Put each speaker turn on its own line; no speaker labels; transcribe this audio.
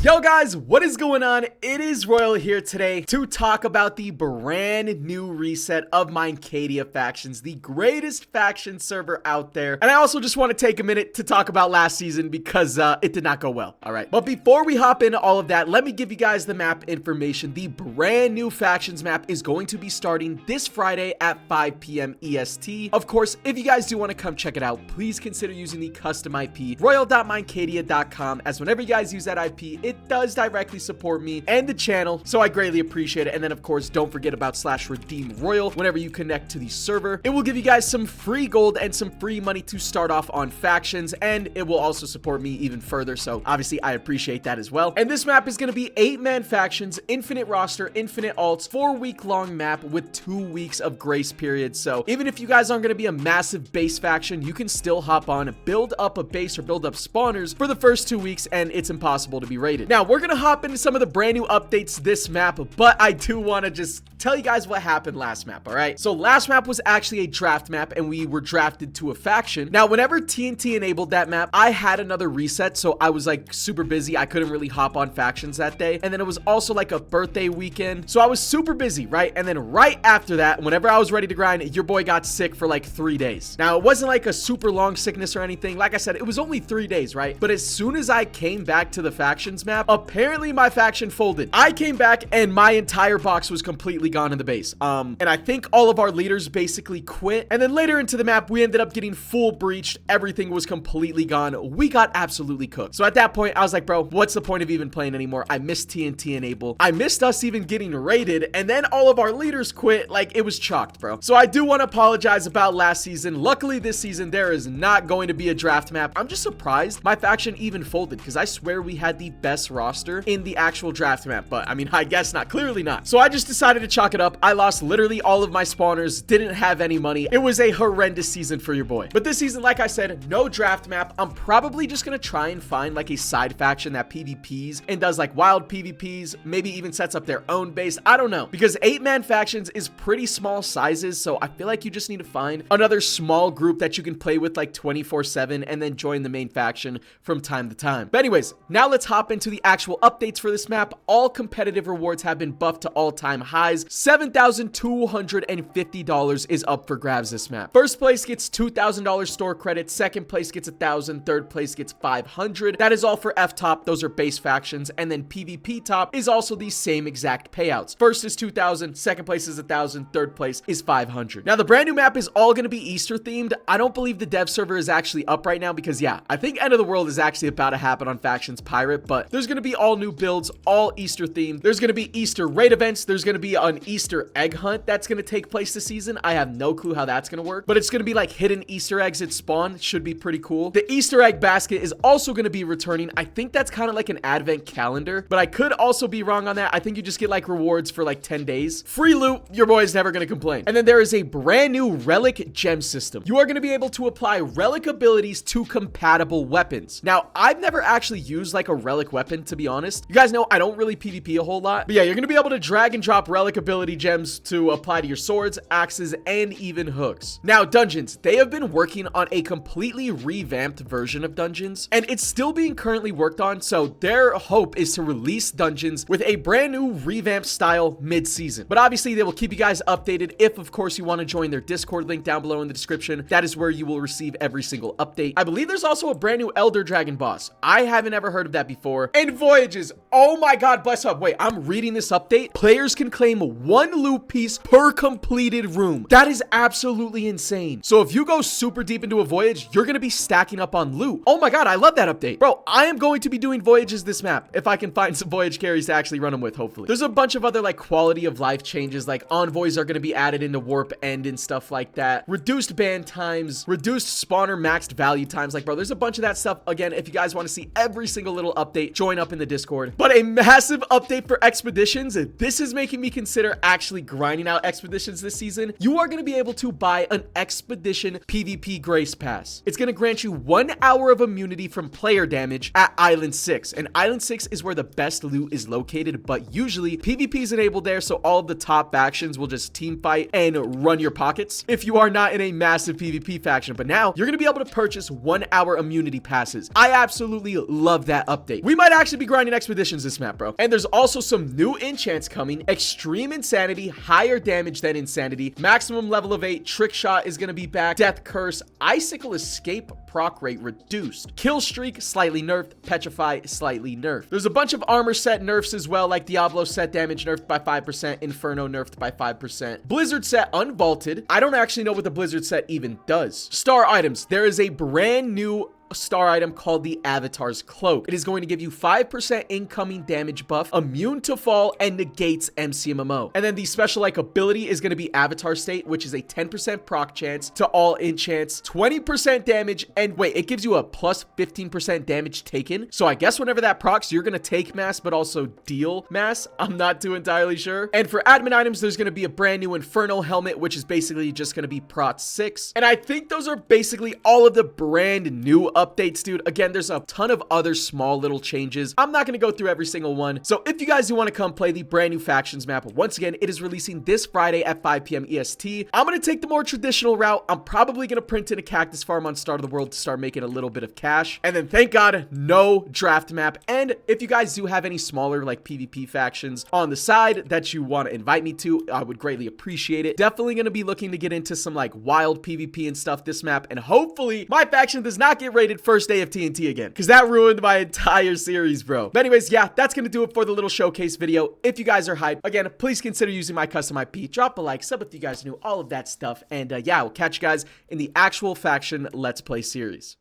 Yo guys, what is going on? It is Royal here today to talk about the brand new reset of Minecadia factions, the greatest faction server out there. And I also just want to take a minute to talk about last season because it did not go well. All right. But before we hop into all of that, let me give you guys the map information. The brand new factions map is going to be starting this Friday at 5 p.m. EST. Of course, if you guys do want to come check it out, please consider using the custom IP royal.minecadia.com, as whenever you guys use that IP, it does directly support me and the channel, so I greatly appreciate it. And then of course, don't forget about /redeem_royal whenever you connect to the server. It will give you guys some free gold and some free money to start off on factions, and it will also support me even further, so obviously I appreciate that as well. And this map is going to be 8-man factions, infinite roster, infinite alts, 4-week-long map with 2 weeks of grace period. So even if you guys aren't going to be a massive base faction, you can still hop on, build up a base or build up spawners for the first 2 weeks, and it's impossible to be rated. Now, we're gonna hop into some of the brand new updates this map, but I do want to just tell you guys what happened last map, all right? So last map was actually a draft map, and we were drafted to a faction. Now, whenever TNT enabled that map, I had another reset, so I was like super busy. I couldn't really hop on factions that day, and then it was also like a birthday weekend, so I was super busy, right? And then right after that, whenever I was ready to grind, your boy got sick for like 3 days. Now, it wasn't like a super long sickness or anything. Like I said, it was only 3 days, right? But as soon as I came back to the factions map, apparently my faction folded. I came back and my entire box was completely gone in the base. And I think all of our leaders basically quit. And then later into the map, we ended up getting full breached. Everything was completely gone. We got absolutely cooked. So at that point, I was like, bro, what's the point of even playing anymore? I missed TNT enable. I missed us even getting raided. And then all of our leaders quit. Like, it was chalked, bro. So I do want to apologize about last season. Luckily, this season, there is not going to be a draft map. I'm just surprised my faction even folded, because I swear we had the best roster in the actual draft map. But I mean, I guess not. Clearly not. So I just decided to chalk it up. I lost literally all of my spawners, didn't have any money. It was a horrendous season for your boy. But this season, like I said, no draft map. I'm probably just gonna try and find like a side faction that PvPs and does like wild PvPs, maybe even sets up their own base. I don't know, because 8-man factions is pretty small sizes, so I feel like you just need to find another small group that you can play with like 24/7 and then join the main faction from time to time. But anyways, now let's hop into the actual updates for this map. All competitive rewards have been buffed to all-time highs. $7,250 is up for grabs this map. First place gets $2,000 store credit, second place gets $1,000, third place gets $500. That is all for F-top, those are base factions, and then PvP top is also the same exact payouts. First is $2,000, second place is $1,000, third place is $500. Now the brand new map is all going to be Easter themed. I don't believe the dev server is actually up right now because yeah, I think End of the World is actually about to happen on Factions Pirate, but there's going to be all new builds, all Easter themed. There's going to be Easter raid events. There's going to be an Easter egg hunt that's going to take place this season. I have no clue how that's going to work, but it's going to be like hidden Easter eggs at spawn. It should be pretty cool. The Easter egg basket is also going to be returning. I think that's kind of like an advent calendar, but I could also be wrong on that. I think you just get like rewards for like 10 days. Free loot. Your boy is never going to complain. And then there is a brand new relic gem system. You are going to be able to apply relic abilities to compatible weapons. Now, I've never actually used like a relic weapon, to be honest. You guys know I don't really PvP a whole lot, but yeah, you're going to be able to drag and drop relic ability gems to apply to your swords, axes, and even hooks. Now, dungeons, they have been working on a completely revamped version of dungeons, and it's still being currently worked on. So their hope is to release dungeons with a brand new revamped style mid-season. But obviously they will keep you guys updated if of course you want to join their Discord, link down below in the description. That is where you will receive every single update. I believe there's also a brand new Elder Dragon boss. I haven't ever heard of that before. And voyages. Oh my god, bless up. Wait, I'm reading this update. Players can claim 1 loot piece per completed room. That is absolutely insane. So if you go super deep into a voyage, you're going to be stacking up on loot. Oh my god, I love that update. Bro, I am going to be doing voyages this map if I can find some voyage carries to actually run them with, hopefully. There's a bunch of other like quality of life changes, like envoys are going to be added into warp end and stuff like that. Reduced ban times, reduced spawner maxed value times. Like, bro, there's a bunch of that stuff. Again, if you guys want to see every single little update, join up in the Discord. But a massive update for expeditions. This is making me consider actually grinding out expeditions this season. You are going to be able to buy an expedition PvP grace pass. It's going to grant you 1 hour of immunity from player damage at Island 6. And Island 6 is where the best loot is located, but usually PvP is enabled there, so all of the top factions will just team fight and run your pockets if you are not in a massive PvP faction. But now you're going to be able to purchase 1 hour immunity passes. I absolutely love that update. We might might actually be grinding expeditions this map, bro. And there's also some new enchants coming. Extreme Insanity, higher damage than Insanity, maximum level of 8, Trick Shot is gonna be back, Death Curse, Icicle Escape proc rate reduced, Kill Streak slightly nerfed, Petrify slightly nerfed. There's a bunch of armor set nerfs as well, like Diablo set damage nerfed by 5%, Inferno nerfed by 5%, Blizzard set unvaulted. I don't actually know what the Blizzard set even does. Star items, there is a brand new star item called the Avatar's Cloak. It is going to give you 5% incoming damage buff, immune to fall, and negates MCMMO. And then the special like ability is going to be Avatar State, which is a 10% proc chance to all enchants, 20% damage, and wait, it gives you a plus 15% damage taken. So I guess whenever that procs, you're going to take mass, but also deal mass. I'm not too entirely sure. And for admin items, there's going to be a brand new Inferno helmet, which is basically just going to be prot 6. And I think those are basically all of the brand new updates, dude. Again, there's a ton of other small little changes. I'm not going to go through every single one. So if you guys do want to come play the brand new factions map, once again, it is releasing this Friday at 5 p.m. EST. I'm going to take the more traditional route. I'm probably going to print in a cactus farm on Start of the World to start making a little bit of cash. And then thank God, no draft map. And if you guys do have any smaller like PvP factions on the side that you want to invite me to, I would greatly appreciate it. Definitely going to be looking to get into some like wild PvP and stuff this map. And hopefully my faction does not get rated first day of TNT again, because that ruined my entire series, bro. But anyways, yeah, that's gonna do it for the little showcase video. If you guys are hyped, again, please consider using my custom IP. Drop a like, sub if you guys knew, all of that stuff. And yeah, I will catch you guys in the actual faction Let's Play series.